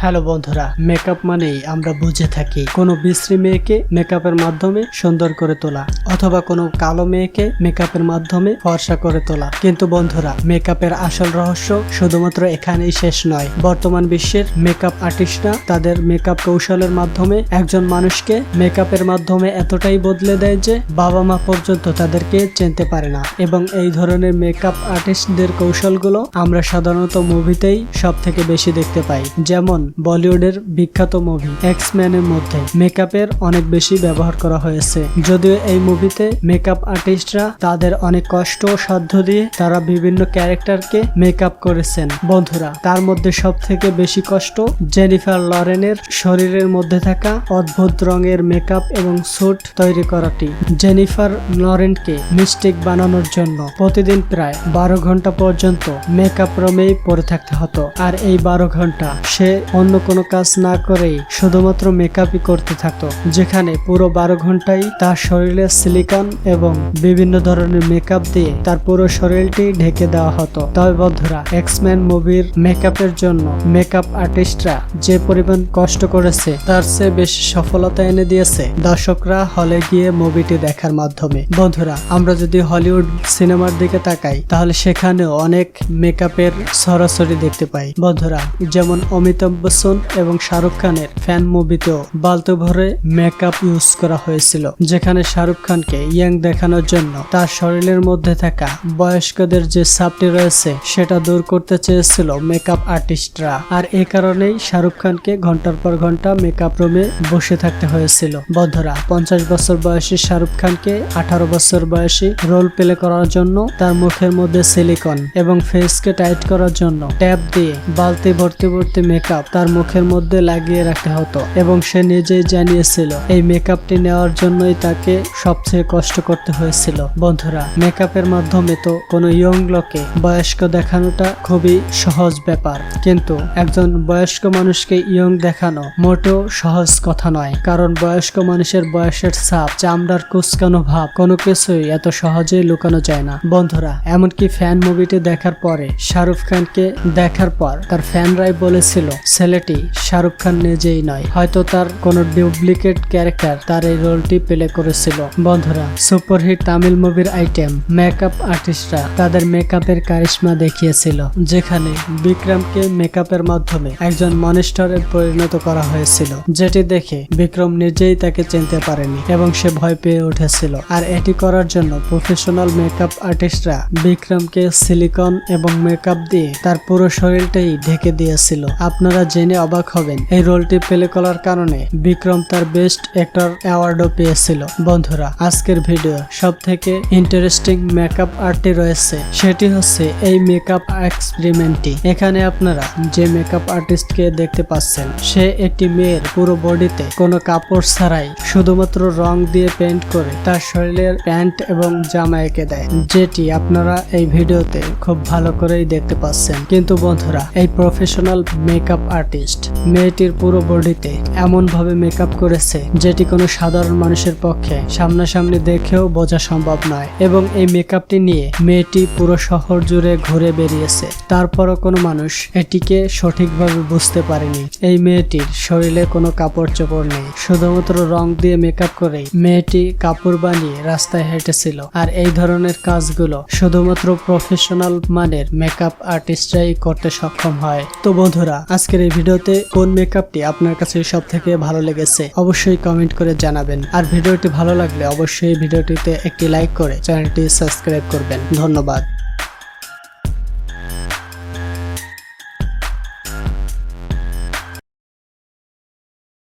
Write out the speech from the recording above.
Hello বন্ধুরা, makeup মানেই আমরা বুঝে থাকি কোনো বিশ্রী মেয়েকে মেকআপের মাধ্যমে সুন্দর করে তোলা অথবা কোনো কালো মেয়েকে মেকআপের মাধ্যমে ফর্সা করে তোলা। কিন্তু বন্ধুরা, মেকআপের আসল রহস্য শুধুমাত্র এখানেই শেষ নয়। বর্তমান বিশ্বের মেকআপ আর্টিস্টরা তাদের মেকআপ কৌশলের মাধ্যমে একজন মানুষকে মেকআপের মাধ্যমে এতটাই বদলে দেয় যে বাবা মা পর্যন্ত তাদেরকে চিনতে পারে না। এবং এই ধরনের মেকআপ আর্টিস্টদের কৌশলগুলো আমরা সাধারণত মুভিতেই সব থেকে বেশি দেখতে পাই। যেমন বলিউডের বিখ্যাত মুভি এক্স-ম্যানের মধ্যে মেকআপের অনেক বেশি ব্যবহার করা হয়েছে। যদিও এই মুভিতে মেকআপ আর্টিস্টরা তাদের অনেক কষ্ট ও সাধ্য দিয়ে তারা বিভিন্ন ক্যারেক্টারকে মেকআপ করেছেন। বন্ধুরা, তার মধ্যে সব থেকে বেশি কষ্ট জেনিফার লরেনের শরীরের মধ্যে থাকা অদ্ভুত রঙের মেকআপ এবং স্যুট তৈরি করাটি। জেনিফার লরেনকে মিস্টেক বানানোর জন্য প্রতিদিন প্রায় 12 ঘন্টা পর্যন্ত মেকআপ রুমেই পরে থাকতে হতো। আর এই 12 ঘন্টা সে অন্য কোনো কাজ না করেই শুধুমাত্র মেকআপই করতে থাকতো, যেখানে পুরো 12 ঘন্টাই তার শরীরে সিলিকন এবং বিভিন্ন ধরনের মেকআপ দিয়ে তার পুরো শরীরটি ঢেকে দেওয়া হতো। তবে বন্ধুরা, এক্স-ম্যান মুভির মেকআপের জন্য মেকআপ আর্টিস্টরা যে পরিমাণ কষ্ট করেছে তার চেয়ে বেশি সফলতা এনে দিয়েছে দর্শকরা হলে গিয়ে মুভিটি দেখার মাধ্যমে। বন্ধুরা, আমরা যদি হলিউড সিনেমার দিকে তাকাই তাহলে সেখানেও অনেক মেকআপের সরাসরি দেখতে পাই। বন্ধুরা, যেমন অমিতাভ বচ্চন এবং শাহরুখ খানের ফ্যান মুভিতেও বালতি ভরে মেকআপ ইউজ করা হয়েছিল, যেখানে শাহরুখ খানকে ইয়াং দেখানোর জন্য তার শরীরের মধ্যে থাকা বয়স্কদের যে ছাপটি রয়েছে সেটা দূর করতে চেয়েছিল মেকআপ আর্টিস্টরা। আর এই কারণেই শাহরুখ খানকে ঘন্টার পর ঘন্টা মেকআপ রুমে বসে থাকতে হয়েছিল। বন্ধুরা, 50 বছর বয়সী শাহরুখ খানকে 18 বছর বয়সী রোল প্লে করার জন্য তার মুখের মধ্যে সিলিকন এবং ফেসকে টাইট করার জন্য ট্যাপ দিয়ে বালতি ভর্তি ভর্তি মেকআপ তার মুখের মধ্যে লাগিয়ে রাখতে হতো। এবং সে নিজেই জানিয়েছিল এই মেকআপটি নেওয়ার জন্যই তাকে সবচেয়ে কষ্ট করতে হয়েছিল। বন্ধুরা, মেকআপের মাধ্যমে তো কোনো ইয়ং লোকে বয়স্ক দেখানোটা খুবই সহজ ব্যাপার, কিন্তু একজন বয়স্ক মানুষকে ইয়ং দেখানো মোটেও সহজ কথা নয়। কারণ বয়স্ক মানুষের বয়সের ছাপ, চামড়ার কুচকানো ভাব কোনো কিছুই এত সহজেই লুকানো যায় না। বন্ধুরা, এমনকি ফ্যান মুভিটি দেখার পরে শাহরুখ খানকে দেখার পর তার ফ্যানরাই বলেছিল ছেলেটি শাহরুখ খান নিজেই নয়, হয়তো তার কোনো ডুপ্লিকেট ক্যারেক্টার তার এই রোলটি প্লে করেছিল। বন্ধুরা, সুপারহিট তামিল মুভির আইটেম মেকআপ আর্টিস্টরা তাদের মেকআপের কারিশমা দেখিয়েছিল, যেখানে বিক্রমকে মেকআপের মাধ্যমে একজন মনস্টারে পরিণত করা হয়েছিল, যেটি দেখে বিক্রম নিজেই তাকে চিনতে পারেনি এবং সে ভয় পেয়ে উঠেছিল। আর এটি করার জন্য প্রফেশনাল মেকআপ আর্টিস্টরা বিক্রমকে সিলিকন এবং মেকআপ দিয়ে তার পুরো শরীরটাই ঢেকে দিয়েছিল। আপনারা জেনে অবাক হবেন, এই রোলটি প্লে করার কারণে বিক্রম তার বেস্ট অ্যাক্টর অ্যাওয়ার্ডও পেয়েছিল। বন্ধুরা, আজকের ভিডিও সব থেকে ইন্টারেস্টিং মেকআপ আর্টটি রয়েছে, সেটি হচ্ছে এই মেকআপ এক্সপেরিমেন্টটি। এখানে আপনারা যে মেকআপ আর্টিস্টকে দেখতে পাচ্ছেন, সে একটি মেয়ের পুরো বডিতে কোনো কাপড় ছাড়াই শুধুমাত্র রং দিয়ে পেইন্ট করে তার শরীরের প্যান্ট এবং জামা এঁকে দেয়, যেটি আপনারা এই ভিডিওতে খুব ভালো করেই দেখতে পাচ্ছেন। কিন্তু বন্ধুরা, এই প্রফেশনাল মেকআপ আর্টিস্ট মেয়েটির পুরো বডিতে এমন ভাবে মেকআপ করেছে যেটি কোনো সাধারণ মানুষের পক্ষে সামনাসামনি দেখেও বোঝা সম্ভব নয়। এবং এই মেকআপটি নিয়ে মেয়েটি পুরো শহর জুড়ে ঘুরে বেরিয়েছে, তারপরও কোনো মানুষ এটিকে সঠিকভাবে বুঝতে পারেনি। এই মেয়েটির শরীরে কোনো কাপড় চোপড় নেই, শুধুমাত্র রং দিয়ে মেকআপ করেই মেয়েটি কাপড় বানিয়ে রাস্তায় হেঁটেছিল। আর এই ধরনের কাজগুলো শুধুমাত্র প্রফেশনাল মানের মেকআপ আর্টিস্টরাই করতে সক্ষম হয়। তো বন্ধুরা, আজকের এই ভিডিওতে কোন মেকআপটি আপনার কাছে সব থেকে ভালো লেগেছে অবশ্যই কমেন্ট করে জানাবেন। আর ভিডিওটি ভালো লাগলে অবশ্যই ভিডিওটিতে একটি লাইক করে চ্যানেলটি সাবস্ক্রাইব করবেন। ধন্যবাদ।